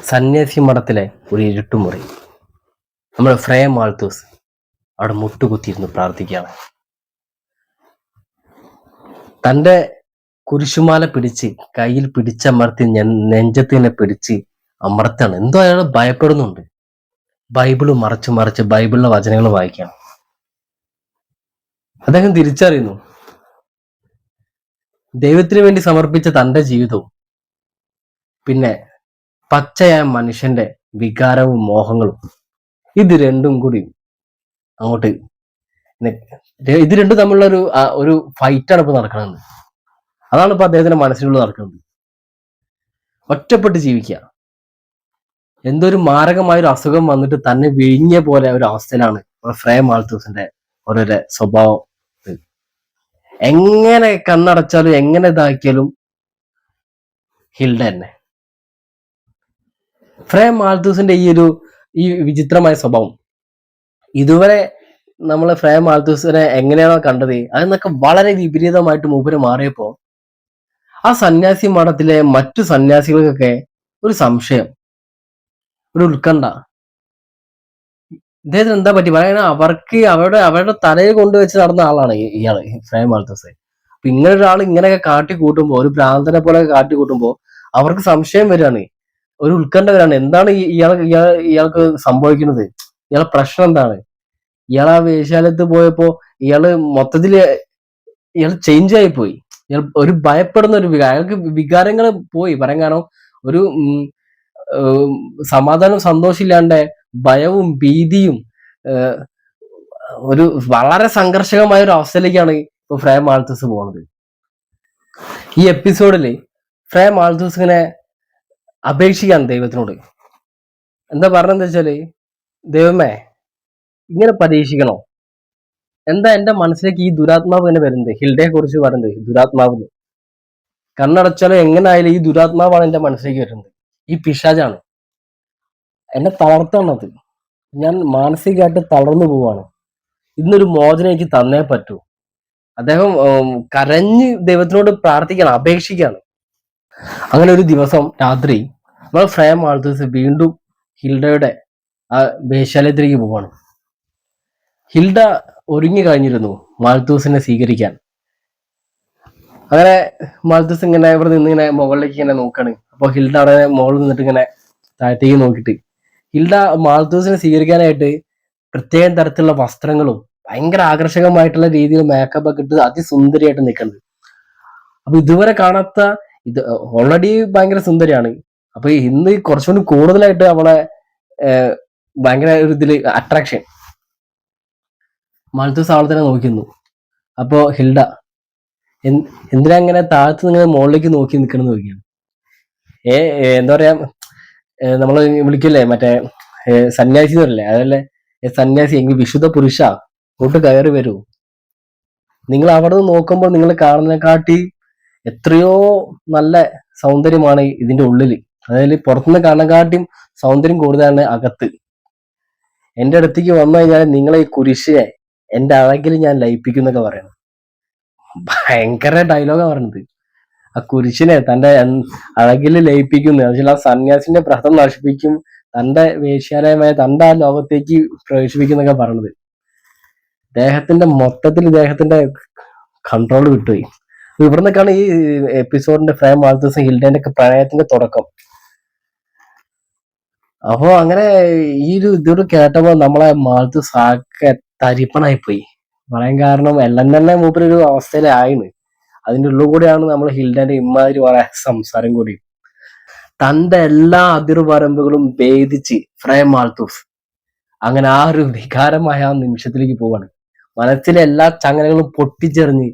സന്യാസി മഠത്തിലെ ഒരു ഇരുട്ടുമുറി. നമ്മുടെ ഫ്രേ മാൾത്തൂസ് അവിടെ മുട്ടുകുത്തിയിരുന്ന് പ്രാർത്ഥിക്കുകയാണ്. തൻ്റെ കുരിശുമാല പിടിച്ച് കയ്യിൽ പിടിച്ചമർത്തി നെഞ്ചത്തിനെ പിടിച്ച് അമർത്താണ്. എന്തോ അയാൾ ഭയപ്പെടുന്നുണ്ട്. ബൈബിള് മറച്ച് മറിച്ച് ബൈബിളിലെ വചനങ്ങൾ വായിക്കുകയാണ്. അദ്ദേഹം തിരിച്ചറിയുന്നു ദൈവത്തിന് വേണ്ടി സമർപ്പിച്ച തൻ്റെ ജീവിതവും പിന്നെ പച്ചയായ മനുഷ്യന്റെ വികാരവും മോഹങ്ങളും ഇത് രണ്ടും കൂടി അങ്ങോട്ട് ഇത് രണ്ടും തമ്മിലുള്ള ഒരു ഫൈറ്റാണ് ഇപ്പൊ നടക്കുന്നത്. അതാണ് ഇപ്പൊ അദ്ദേഹത്തിന്റെ മനസ്സിലുള്ള നടക്കുന്നത്. ഒറ്റപ്പെട്ട് ജീവിക്കുക. എന്തൊരു മാരകമായ ഒരു അസുഖം വന്നിട്ട് തന്നെ വിഴിഞ്ഞ പോലെ ഒരു അവസ്ഥയിലാണ് ഫ്രേ മാൾത്തൂസിന്റെ ഓരോരോ സ്വഭാവം. എങ്ങനെ കണ്ണടച്ചാലും എങ്ങനെ ഇതാക്കിയാലും ഹിൽഡ തന്നെ. ഫ്രേ മാൾത്തൂസിന്റെ ഈ വിചിത്രമായ സ്വഭാവം ഇതുവരെ നമ്മൾ ഫ്രേ മാൾത്തൂസിനെ എങ്ങനെയാണോ കണ്ടത് അതിന്നൊക്കെ വളരെ വിപരീതമായിട്ട് മൂപ്പര് മാറിയപ്പോ ആ സന്യാസി മഠത്തിലെ മറ്റു സന്യാസികൾക്കൊക്കെ ഒരു സംശയം, ഒരു ഉത്കണ്ഠ. ഇദ്ദേഹത്തിന് എന്താ പറ്റി പറയാ? അവർക്ക് അവരുടെ തലയിൽ കൊണ്ടുവച്ച് നടന്ന ആളാണ് ഇയാള് ഫ്രേ മാൾത്തൂസ്. അപ്പൊ ഇങ്ങനെ ഒരാൾ ഇങ്ങനെയൊക്കെ കാട്ടിക്കൂട്ടുമ്പോ, ഒരു ഭ്രാന്തനെ പോലെ കാട്ടിക്കൂട്ടുമ്പോ അവർക്ക് സംശയം വരികയാണ്, ഒരു ഉത്കണ്ഠ വരികയാണ്. എന്താണ് ഇയാൾക്ക് സംഭവിക്കുന്നത്? ഇയാളെ പ്രശ്നം എന്താണ്? ഇയാൾ ആ വേശ്യാലയത്ത് പോയപ്പോ ഇയാള് മൊത്തത്തില് ഇയാൾ ചേഞ്ച് ആയി പോയി. ഇയാൾ ഒരു ഭയപ്പെടുന്ന ഒരു അയാൾക്ക് വികാരങ്ങൾ പോയി. പറയാൻ കാരണം ഒരു സമാധാനം സന്തോഷമില്ലാണ്ട് ഭയവും ഭീതിയും ഒരു വളരെ സംഘർഷകമായ ഒരു അവസ്ഥയിലേക്കാണ് ഇപ്പൊ ഫ്രേ മാൾത്തൂസ് പോകുന്നത്. ഈ എപ്പിസോഡില് ഫ്രേ മാൾത്തൂസ് ഇങ്ങനെ അപേക്ഷിക്കാൻ ദൈവത്തിനോട്. എന്താ പറഞ്ഞെന്താ വെച്ചാല്, ദൈവമേ ഇങ്ങനെ പരീക്ഷിക്കണോ? എന്താ എന്റെ മനസ്സിലേക്ക് ഈ ദുരാത്മാവ് തന്നെ വരുന്നത്? ഹിൽഡയെ കുറിച്ച് പറയുന്നത് ദുരാത്മാവ്. കണ്ണടച്ചാലും എങ്ങനെ ആയാലും ഈ ദുരാത്മാവാണ് എന്റെ മനസ്സിലേക്ക് വരുന്നത്. ഈ പിശാചാണ്. എന്നെ തളർത്താണത്. ഞാൻ മാനസികമായിട്ട് തളർന്നു പോവാണ്. ഇന്നൊരു മോചനം എനിക്ക് തന്നേ പറ്റൂ. അദ്ദേഹം കരഞ്ഞ് ദൈവത്തിനോട് പ്രാർത്ഥിക്കണം, അപേക്ഷിക്കാണ്. അങ്ങനെ ഒരു ദിവസം രാത്രി നമ്മൾ ഫ്രേ മാൾത്തൂസ് വീണ്ടും ഹിൽഡയുടെ ആ വേശ്യാലയത്തിലേക്ക് പോവാണ്. ഹിൽഡ ഒരുങ്ങി കഴിഞ്ഞിരുന്നു മാൾത്തൂസിനെ സ്വീകരിക്കാൻ. അങ്ങനെ മാൾത്തൂസ് ഇങ്ങനെ ഇവിടെ നിന്ന് ഇങ്ങനെ മുകളിലേക്ക് ഇങ്ങനെ നോക്കാണ്. അപ്പൊ ഹിൽഡ അവിടെ മുകളിൽ നിന്നിട്ട് ഇങ്ങനെ താഴത്തേക്ക് നോക്കിയിട്ട് ഹിൽഡ മാൾത്തൂസിനെ സ്വീകരിക്കാനായിട്ട് പ്രത്യേക തരത്തിലുള്ള വസ്ത്രങ്ങളും ഭയങ്കര ആകർഷകമായിട്ടുള്ള രീതിയിൽ മേക്കപ്പ് ഒക്കെ ഇട്ട് അതിസുന്ദരിയായിട്ട് നിൽക്കുന്നുണ്ട്. അപ്പൊ ഇതുവരെ കാണാത്ത, ഇത് ഓൾറെഡി ഭയങ്കര സുന്ദരിയാണ്. അപ്പൊ ഇന്ന് കുറച്ചുകൂടി കൂടുതലായിട്ട് അവളെ ഭയങ്കര ഒരു ഇതില് അട്രാക്ഷൻ. മാൾത്തൂസ് അവളെ തന്നെ നോക്കുന്നു. അപ്പോ ഹിൽഡ എന്തിനാ അങ്ങനെ താഴത്ത് നിങ്ങൾ മുകളിലേക്ക് നോക്കി നിൽക്കണം എന്ന് ചോദിക്കുകയാണ്. എന്താ പറയാ, നമ്മള് വിളിക്കില്ലേ മറ്റേ സന്യാസി എന്നല്ലേ, അതല്ലേ സന്യാസി എങ്കിൽ വിശുദ്ധ പുരുഷ കൊണ്ട് കയറി വരൂ. നിങ്ങൾ അവിടെ നിന്ന് നോക്കുമ്പോൾ നിങ്ങൾ കാണുന്നതിനെക്കാട്ടി എത്രയോ നല്ല സൗന്ദര്യമാണ് ഇതിന്റെ ഉള്ളില്. അതായത് പുറത്തുനിന്ന് കാണാൻ സൗന്ദര്യം കൂടുതലാണ് അകത്ത്. എന്റെ അടുത്തേക്ക് വന്നു കഴിഞ്ഞാൽ നിങ്ങളെ ഈ കുരിശിനെ എന്റെ അഴകിൽ ഞാൻ ലയിപ്പിക്കും എന്നൊക്കെ പറയണം. ഭയങ്കര ഡയലോഗാ പറയുന്നത്. ആ കുരിശിനെ തന്റെ അഴകിൽ ലയിപ്പിക്കുന്നു. എന്നുവെച്ചാൽ ആ സന്യാസിന്റെ വ്രതം നശിപ്പിക്കും, തന്റെ വേശ്യാലയമായ തന്റെ ആ ലോകത്തേക്ക് പ്രവേശിപ്പിക്കും എന്നൊക്കെ പറയണത്. ഇദ്ദേഹത്തിന്റെ കൺട്രോൾ വിട്ടുപോയി. ഇവിടെ നിന്നൊക്കെയാണ് ഈ എപ്പിസോഡിന്റെ ഫ്രേ മാൾത്തൂസ് ഹിൽഡന്റെ ഒക്കെ പ്രണയത്തിന്റെ തുടക്കം. അപ്പോ അങ്ങനെ ഈ ഇതൊരു കേട്ടപ്പോ നമ്മളെ മാൾത്തൂസ് ആകെ തരിപ്പണായി പോയി. പറയാൻ കാരണം എല്ലാം തന്നെ മൂപ്പരൊരു അവസ്ഥയിലായിന്. അതിന്റെ ഉള്ളിൽ കൂടെയാണ് നമ്മൾ ഹിൽഡന്റെ ഇമ്മാതിരി പറയാ സംസാരം കൂടി. തന്റെ എല്ലാ അതിർവരമ്പുകളും ഭേദിച്ച് ഫ്രേ മാൾത്തൂസ് അങ്ങനെ ആ ഒരു വികാരമായ ആ നിമിഷത്തിലേക്ക് പോവാണ്. മനസ്സിലെ എല്ലാ ചങ്ങലകളും പൊട്ടിച്ചെറിഞ്ഞ്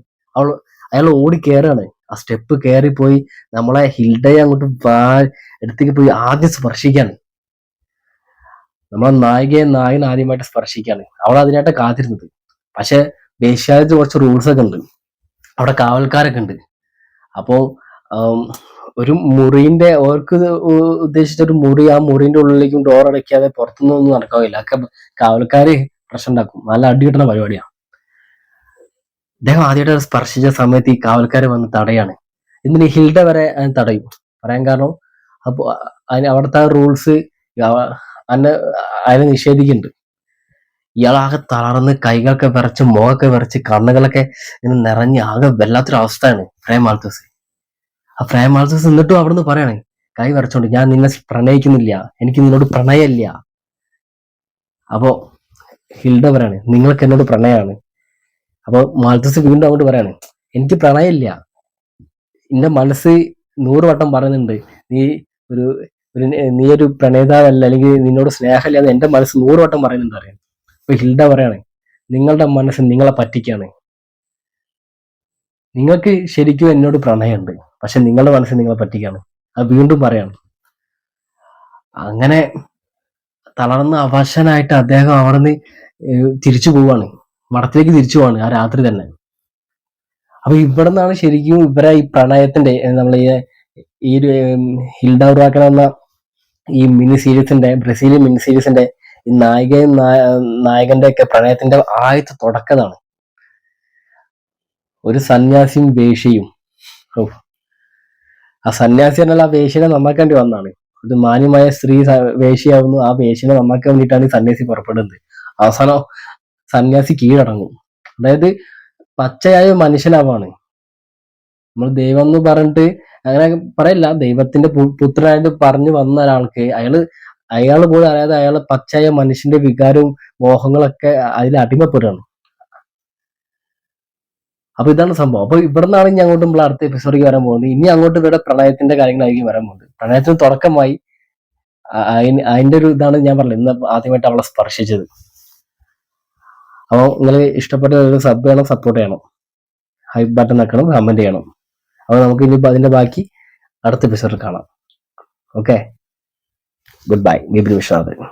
അയാൾ ഓടി കയറാണ്. ആ സ്റ്റെപ്പ് കയറിപ്പോയി നമ്മളെ ഹിൽഡയെ അങ്ങോട്ട് അടുത്തേക്ക് പോയി ആദ്യം സ്പർശിക്കാണ്. നമ്മളെ നായകൻ ആദ്യമായിട്ട് സ്പർശിക്കാണ്. അവൾ അതിനായിട്ട് കാത്തിരുന്നത്. പക്ഷെ വേശ്യാലയത്തിൽ കുറച്ച് റൂൾസ് ഒക്കെ ഉണ്ട്. അവിടെ കാവൽക്കാരൊക്കെ ഉണ്ട്. അപ്പോ ഒരു മുറിന്റെ ഓർക്ക് ഉദ്ദേശിച്ച ഒരു മുറി, ആ മുറിന്റെ ഉള്ളിലേക്കും ഡോർ അടയ്ക്കാതെ പുറത്തുനിന്നൊന്നും നടക്കാവില്ല. ഒക്കെ കാവൽക്കാര് പ്രശ്നം ഉണ്ടാക്കും. നല്ല അടി കിട്ടുന്ന പരിപാടിയാണ്. അദ്ദേഹം ആദ്യമായിട്ട് സ്പർശിച്ച സമയത്ത് ഈ കാവൽക്കാര് വന്ന് തടയാണ്. എന്തിന് ഹിൽഡ വരെ തടയും. പറയാൻ കാരണം അപ്പൊ അവിടുത്തെ റൂൾസ് അന്നെ അതിനെ നിഷേധിക്കുന്നുണ്ട്. ഇയാളാകെ തളർന്ന് കൈകളൊക്കെ വിറച്ച് മുഖമൊക്കെ വിറച്ച് കണ്ണുകളൊക്കെ ഇങ്ങനെ നിറഞ്ഞ് ആകെ വല്ലാത്തൊരു അവസ്ഥയാണ് ഫ്രേ മാൾത്തൂസ്. ആ ഫ്രേ മാൾത്തൂസ് എന്നിട്ടും അവിടുന്ന് പറയാണ് കൈ വിറച്ചോണ്ട്, ഞാൻ നിന്നെ പ്രണയിക്കുന്നില്ല, എനിക്ക് നിന്നോട് പ്രണയമില്ല. അപ്പോ ഹിൽഡ പറയാണ് നിങ്ങൾക്ക് എന്നോട് പ്രണയമാണ്. അപ്പൊ മാൾത്തൂസ് വീണ്ടും അങ്ങോട്ട് പറയാണ് എനിക്ക് പ്രണയമില്ല, എന്റെ മനസ്സ് 100 വട്ടം പറയുന്നുണ്ട് നീ ഒരു നീ ഒരു പ്രണേതാവല്ല, അല്ലെങ്കിൽ നിന്നോട് സ്നേഹമില്ല എന്ന് എന്റെ മനസ്സ് 100 വട്ടം പറയുന്നുണ്ട് അറിയാം. അപ്പൊ ഹിൽഡ പറയാണ് നിങ്ങളുടെ മനസ്സ് നിങ്ങളെ പറ്റിക്കാണ്, നിങ്ങൾക്ക് ശരിക്കും എന്നോട് പ്രണയമുണ്ട്, പക്ഷെ നിങ്ങളുടെ മനസ്സ് നിങ്ങളെ പറ്റിക്കാണ്. അത് വീണ്ടും പറയാണ്. അങ്ങനെ തളർന്ന അവശനായിട്ട് അദ്ദേഹം അവിടുന്ന് തിരിച്ചു പോവാണ്, മഠത്തിലേക്ക് തിരിച്ചു പോവാണ് ആ രാത്രി തന്നെ. അപ്പൊ ഇവിടെ നിന്നാണ് ശരിക്കും ഇവരെ ഈ പ്രണയത്തിന്റെ നമ്മളെ ഈ ഒരു ഹിൽഡ ഉറാക്കൻ എന്ന ഈ മിനി സീരീസിന്റെ, ബ്രസീലിയൻ മിനി സീരീസിന്റെ ഈ നായികയും നായകന്റെ ഒക്കെ പ്രണയത്തിന്റെ ആദ്യത്തെ തുടക്കതാണ്. ഒരു സന്യാസിയും വേശ്യയും. ആ സന്യാസി എന്നാൽ ആ വേശ്യനെ നന്നാക്കേണ്ടി വന്നാണ്. ഒരു മാന്യമായ സ്ത്രീ വേശ്യയാവുന്നു, ആ വേശ്യനെ നന്നാക്കാൻ വേണ്ടിയിട്ടാണ് ഈ സന്യാസി പുറപ്പെടുന്നത്. അവസാനം സന്യാസി കീഴടങ്ങും. അതായത് പച്ചയായ മനുഷ്യനാവാണ്. നമ്മൾ ദൈവം എന്ന് പറഞ്ഞിട്ട് അങ്ങനെ പറയില്ല, ദൈവത്തിന്റെ പുത്രനായിട്ട് പറഞ്ഞു വന്ന ഒരാൾക്ക് അയാൾ പോലും അറിയാതെ അയാളെ പച്ചയായ മനുഷ്യന്റെ വികാരവും മോഹങ്ങളൊക്കെ അതിൽ അടിമപ്പെടുകയാണ്. അപ്പൊ ഇതാണ് സംഭവം. അപ്പൊ ഇവിടെ നിന്നാണ് ഇനി അങ്ങോട്ട് നമ്മൾ അടുത്ത എപ്പിസോഡിലേക്ക് വരാൻ പോകുന്നത്. ഇനി അങ്ങോട്ട് ഇവിടെ പ്രണയത്തിന്റെ കാര്യങ്ങളായിരിക്കും വരാൻ പോകുന്നത്. പ്രണയത്തിന് തുടക്കമായി അതിന്റെ ഒരു ഇതാണ് ഞാൻ പറഞ്ഞത് ഇന്ന് ആദ്യമായിട്ട് അവളെ സ്പർശിച്ചത്. അപ്പോൾ നിങ്ങൾ ഇഷ്ടപ്പെട്ട ഒരു സബ് ചെയ്യണം, സപ്പോർട്ട് ചെയ്യണം, ഹൈപ്പ് ബട്ടൺ വെക്കണം, കമന്റ് ചെയ്യണം. അപ്പോൾ നമുക്ക് ഇനി അതിന്റെ ബാക്കി അടുത്ത എപ്പിസോഡിൽ കാണാം. Okay, good bye. Vipin Vishwanath.